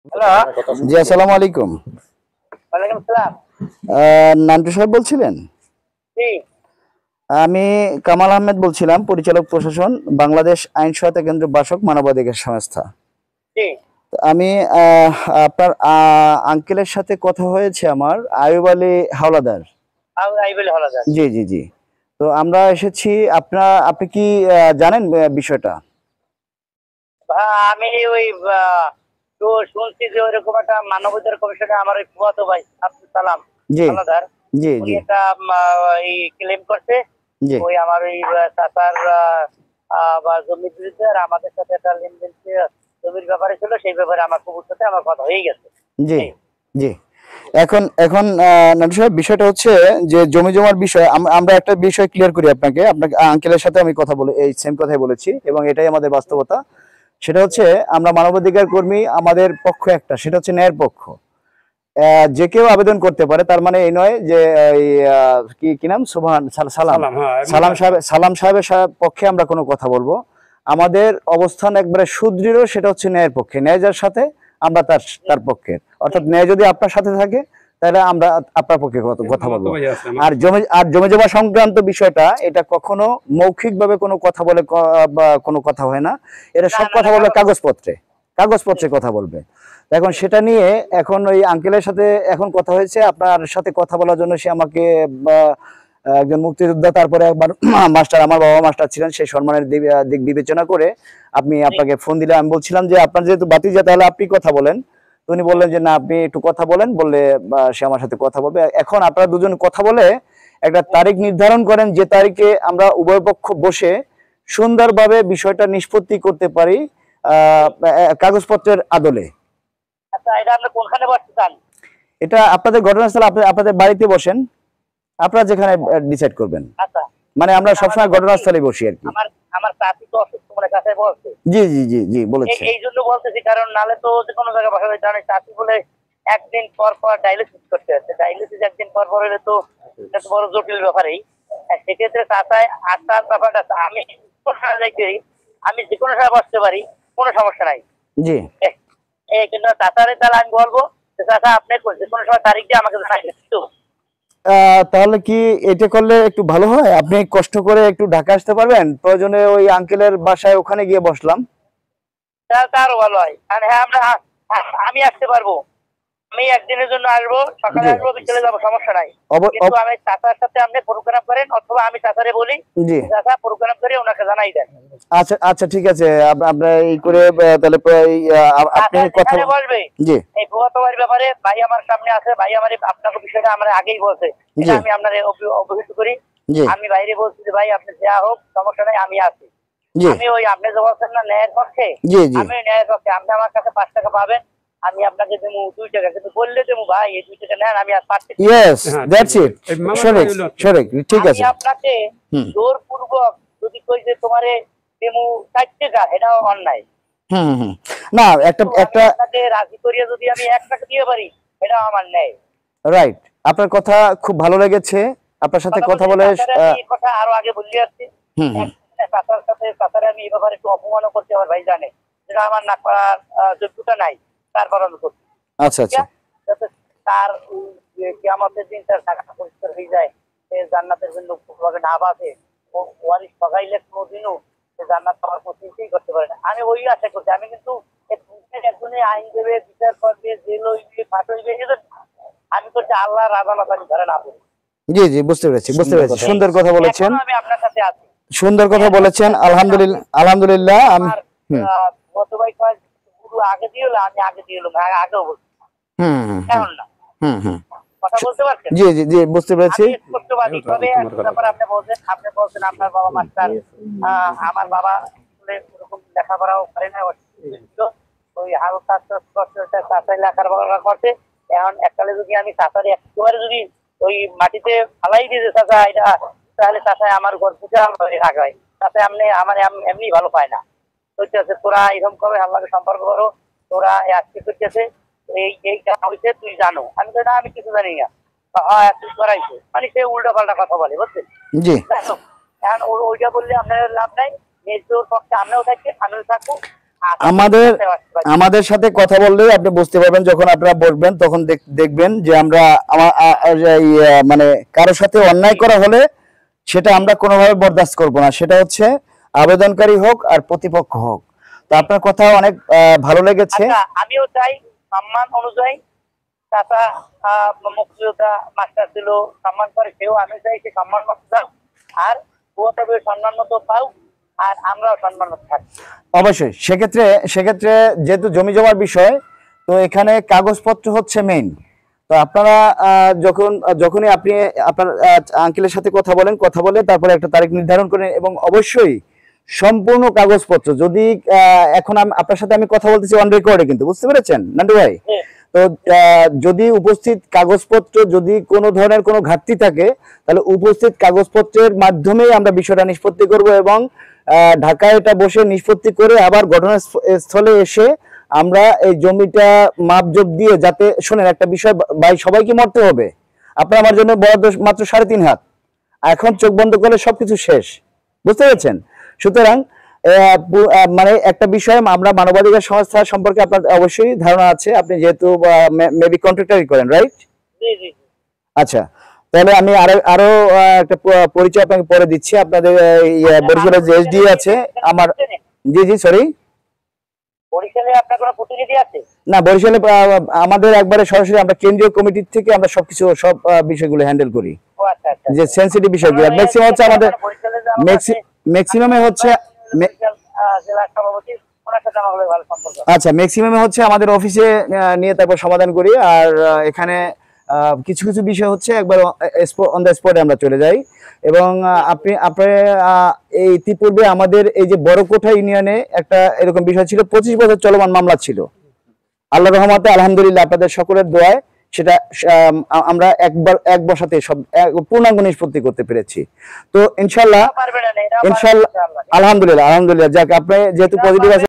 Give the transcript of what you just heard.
Hello. জি, আসসালামু আলাইকুম। ওয়ালাইকুম সালাম। নান্টু সাহেব বলছিলেন? জি, আমি কামাল আহমেদ বলছিলাম, পরিচালক প্রশাসন, বাংলাদেশ আইন সহায়তা কেন্দ্র, বাসক, মানবাধিকার সংস্থা। জি। তো আমি আপনার আঙ্কেলের সাথে কথা হয়েছে আমার, আয়ুব আলী হাওলাদার। আই বলে হলো স্যার। জি, জি, জি। তো আমরা এসেছি, আপনি কি জানেন বিষয়টা? আমি ওই আ তো শুনছি যে ওইরকম একটা মানবাধিকার কমিশনে আমার ওই ফুফাতো ভাই আব্দুল সালাম জি, হাওলাদার জি, উনি জি, একটা এই ক্লেম করছে জি, ওই আমার ওই চাচার বা জমির বিরুদ্ধে আর আমাদের সাথে একটা লেনদেন জমির ব্যাপারে ছিল সেই ব্যাপারে আমার ফুফুর সাথে আমার কথা হয়ে গেছে। জি, এই জি। এখন এখন নান্টু সাহেব, বিষয়টা হচ্ছে যে জমি জমার বিষয়, আমরা একটা বিষয় ক্লিয়ার করি আপনাকে। আপনাকে আঙ্কেলের সাথে আমি কথা বলে এই সেম কথাই বলেছি এবং এটাই আমাদের বাস্তবতা। সেটা হচ্ছে, আমরা মানবাধিকার কর্মী, আমাদের পক্ষ একটা, সেটা হচ্ছে ন্যায়ের পক্ষ। যে কেউ আবেদন করতে পারে, তার মানে এই নয় যে এই কি কি নাম, সুবহান সালাম সালাম সাহেবের পক্ষে আমরা কোনো কথা বলবো। আমাদের অবস্থান একবারে সুদৃঢ়, সেটা হচ্ছে ন্যায়ের পক্ষে। ন্যায় যার সাথে, আমরা তার তার পক্ষে। অর্থাৎ ন্যায় যদি আপনার সাথে থাকে, তাহলে আমরা আপনার পক্ষে কথা বলবো। আর জমি জমা সংক্রান্ত বিষয়টা, এটা কখনো মৌখিকভাবে কোনো কথা বলে বা কোনো কথা হয় না। এটা না সব না না কথা বলবে কাগজ কাগজপত্রে, কাগজপত্রে কথা বলবে। এখন সেটা নিয়ে এখন ওই আঙ্কেলের সাথে এখন কথা হয়েছে, আপনার সাথে কথা বলার জন্য সে আমাকে একজন মুক্তিযোদ্ধা, তারপরে একবার মাস্টার, আমার বাবা মাস্টার ছিলেন, সেই সম্মানের দিক বিবেচনা করে আপনাকে ফোন দিলে, আমি বলছিলাম যে আপনার যেহেতু বাতিজা, তাহলে আপনি কথা বলেন। তো উনি বললেন যে না, আপনি একটু কথা বলেন, বললে সে আমার সাথে কথা বলবে। এখন আপনারা দুজন কথা বলে একটা তারিখ নির্ধারণ করেন, যে তারিখে আমরা উভয় পক্ষ বসে সুন্দরভাবে বিষয়টা নিষ্পত্তি করতে পারি কাগজপত্রের আদলে। আচ্ছা, এটা আপনি কোনখানে বসতে চান? এটা আপনাদের ঘটনাস্থল, আপনাদের বাড়িতে বসেন, আপনারা যেখানে ডিসাইড করবেন। আচ্ছা, মানে আমরা আমাদের সবসময় বলছি ঘটনাস্থলে বসি আর কি। আমার আমার চাচি তো অসুস্থ মানে কাছে বলছে। জি, জি, জি, জি, বলেছে। এই জন্য বলতেছি কারণ নালে তো যে কোনো জায়গায় বসা যায় জানে চাচি বলে একদিন পর পর ডায়ালিসিস করতে হচ্ছে। ডায়ালিসিস একদিন পর পর হলে তো এটা তো বড় জটিল ব্যাপারেই। সেক্ষেত্রে চাচায় আসার ব্যাপারটা আমি আমি যে কোনো সময় বসতে পারি, কোনো সমস্যা নাই। জি। কিন্তু চাচারে তাহলে আমি বলবো যে চাচা আপনি যে কোনো সময় তারিখ দিয়ে আমাকে জানাই তো। তাহলে কি এটা করলে একটু ভালো হয়? আপনি কষ্ট করে একটু ঢাকা আসতে পারবেন? প্রয়োজনে ওই আঙ্কেলের বাসায় ওখানে গিয়ে বসলাম। তাহলে তো আরো ভালো হয়। কারণ হ্যাঁ আমি আসতে পারবো। আমি একদিনের জন্য আসবো, সকালে জি, আসবো, বিকেলে যাবো, সমস্যা নাই। অব- কিন্তু অব- আমি চাচার সাথে আপনি প্রোগ্রাম করেন অথবা আমি চাচারে বলি জি। চাচা প্রোগ্রাম করে ওনাকে জানাই দেন। আচ্ছা, আচ্ছা, ঠিক আছে। আপনার এই করে তাহলে আপনি চাচা কথা। যেখানে বসবে জি, এই ফুফাতো ভাইয়ের ব্যাপারে ভাই আমার সামনে আছে, ভাই আমার আপনাকে বিষয়টা আমরা আগেই বলছে। এটা জি, আমি আপনার অবহিত করি। জি, আমি বাইরে বলছি যে ভাই আপনি যা হোক সমস্যা নাই, আমি আছি। জি, আমি ওই আপনি যে বলছেন না ন্যায়ের পক্ষে, জি, জি। আমি ন্যায়ের পক্ষে। আপনি আমার কাছে 5 টাকা পাবেন, আমি আপনাকে দেবো 2 টাকা, কিন্তু বললে দেবো ভাই এই 2 টাকা নেন, আমি আর পারতেছি না। Yes, that's it. সঠিক, সঠিক, ঠিক আমি আছে। আপনাকে হুম, জোরপূর্বক যদি কই যে তোমারে দেবো 4 টাকা, এটাও অন্যায়। হুম, হুম। না, একটা কিন্তু আমি একটা আপনাকে রাজি করিয়ে যদি আমি 1 টাকা দিয়ে পারি, এটাও আমার ন্যায়। রাইট। আপনার কথা খুব ভালো লেগেছে। আপনার সাথে কথা কথা বলছি বলে চাচারে আমি এই কথা আরো আগে বলে আসছি। হুম, হুম। চাচার সাথে চাচারে আমি এই ব্যাপারে একটু অপমানও করছি, আমার ভাই জানে যেটা আমার না করার যোগ্যতা নাই, তারপর আমি করছি। আচ্ছা, ঠিক আচ্ছা। আছে? যাতে তার কিয়ামতের দিন তার টাকাটা পরিষ্কার হয়ে যায়, সে জান্নাতের জন্য ভাবে না বাঁচে, ও ওয়ারিশ ঠগাইলে কোনোদিনও সে জান্নাত পাওয়ার প্রতিষ্ঠাই করতে পারে না। আমি ওই আশা করছি। আমি কিন্তু একজনে আইন দেবে, বিচার করবে, জেল হইবে, ফাঁস হইবে, এদের আমি করছি আল্লাহর আদালত আমি ধরে না পড়ি। জি, জি, বুঝতে পেরেছি, বুঝতে পেরেছি। সুন্দর কথা বলেছেন, এখনো আমি আপনার সাথে আছি। সুন্দর কথা এর মধ্যে বলেছেন। আলহামদুলিল্লাহ, আলহামদুলিল্লাহ। আমি আমার হুম, গত ভাই কয় গুরু আগে দিয়ে হলো, আমি আগে দিয়ে হলো, আগেও বলছি, হুম, হুম, হুম, এখন না। হুম, হুম। কথা বলতে পারছেন? জি, জি, জি, বুঝতে পেরেছি। আমি স্পষ্টবাদী। তবে একটা ব্যাপার আপনি বলছেন আপনার বাবা মাস্টার, আমার বাবা স্কুলে ওরকম লেখাপড়াও করে না, ওই হালকা চাষাই লেখাপড়া করছে। এখন এককালে যদি আমি চাষারে একেবারে যদি ওই মাটিতে ফালাই দিয়ে চাষা এটা, তাহলে চাষায় আমার ঘর পুজো আগায় তাতে আপনি আমার এমনি ভালো পায় না। করতেছে তোরা এরকম করে আল্লাহকে সম্পর্ক করো, তোরা আজকে করতেছে এই কাজ হয়েছে তুই জানো। আমি তো না, আমি কিছু জানি না। হ্যাঁ তুই করাইছে মানে সে উল্টা পাল্টা কথা বলে, বুঝছেন? জি, এখন ওইটা বললে আপনার লাভ নাই। নিজের পক্ষে আমরাও থাকি, আমিও থাকবো, আমাদের আমাদের সাথে কথা বললে আপনি বুঝতে পারবেন, যখন আপনারা বসবেন তখন দেখবেন যে আমরা মানে কারোর সাথে অন্যায় করা হলে সেটা আমরা কোনোভাবে বরদাস্ত করব না, সেটা হচ্ছে আবেদনকারী হোক আর প্রতিপক্ষ হোক। তো আপনার কথা অনেক ভালো লেগেছে। আমিও চাই সম্মান অনুযায়ী চাচা মুক্তিযোদ্ধা মাস্টার ছিল, সম্মান করে সেও, আমি চাই সে সম্মান মতো দাও, আর ও তবে সম্মান মতো পাও, আর আমরাও সম্মান মতো থাকি। অবশ্যই সেক্ষেত্রে যেহেতু জমি জমার বিষয়, তো এখানে কাগজপত্র হচ্ছে মেইন। তো আপনারা যখনই আপনি আপনার আঙ্কেলের সাথে কথা বলে তারপরে একটা তারিখ নির্ধারণ করেন, এবং অবশ্যই সম্পূর্ণ কাগজপত্র, যদি এখন আপনার সাথে আমি কথা বলতেছি অন রেকর্ডে, কিন্তু বুঝতে পেরেছেন নান্টু ভাই? তো যদি উপস্থিত কাগজপত্র যদি কোনো ধরনের কোনো ঘাটতি থাকে, তাহলে উপস্থিত কাগজপত্রের মাধ্যমেই আমরা বিষয়টা নিষ্পত্তি করব, এবং ঢাকায় এটা বসে নিষ্পত্তি করে আবার ঘটনাস্থলে এসে আমরা এই জমিটা মাপজোপ দিয়ে, যাতে শোনেন একটা বিষয় ভাই, সবাইকে মরতে হবে। আপনার আমার জন্য বরাদ্দ মাত্র 3.5 হাত, এখন চোখ বন্ধ করলে সবকিছু শেষ, বুঝতে পেরেছেন? সুতরাং মানে একটা বিষয়, আমরা মানবাধিকার সংস্থা সম্পর্কে আপনার অবশ্যই ধারণা আছে, আপনি যেহেতু মেবি কন্ট্রাক্টরই করেন, রাইট? আচ্ছা, তাহলে আমি আরো একটা পরিচয় আপনাকে পরে দিচ্ছি। আপনাদের বরিশালের যে এসডি আছে আমার, জি সরি, বরিশালে আপনার কোনো প্রতিনিধি আছে? না, বরিশালে আমাদের একবারে সরাসরি আমরা কেন্দ্রীয় কমিটির থেকে আমরা সব বিষয়গুলো হ্যান্ডেল করি, যে সেনসিটিভ বিষয়গুলো। ম্যাক্সিমাম হচ্ছে আমাদের ম্যাক্সিমামে হচ্ছে আচ্ছা, ম্যাক্সিমামে হচ্ছে আমাদের অফিসে নিয়ে তারপর সমাধান করি, আর এখানে কিছু কিছু বিষয় হচ্ছে একবার অন দ্য স্পটে আমরা চলে যাই। এবং আপনার এই ইতিপূর্বে আমাদের এই যে বড়কোঠা ইউনিয়নে একটা এরকম বিষয় ছিল, 25 বছর চলমান মামলা ছিল। আল্লাহর রহমতে আলহামদুলিল্লাহ আপনাদের সকলের দোয়ায় সেটা আমরা এক বসাতে সব পূর্ণাঙ্গ নিষ্পত্তি করতে পেরেছি। তো ইনশাল্লাহ আলহামদুলিল্লাহ, যাক, আপনি যেহেতু পজিটিভ আছে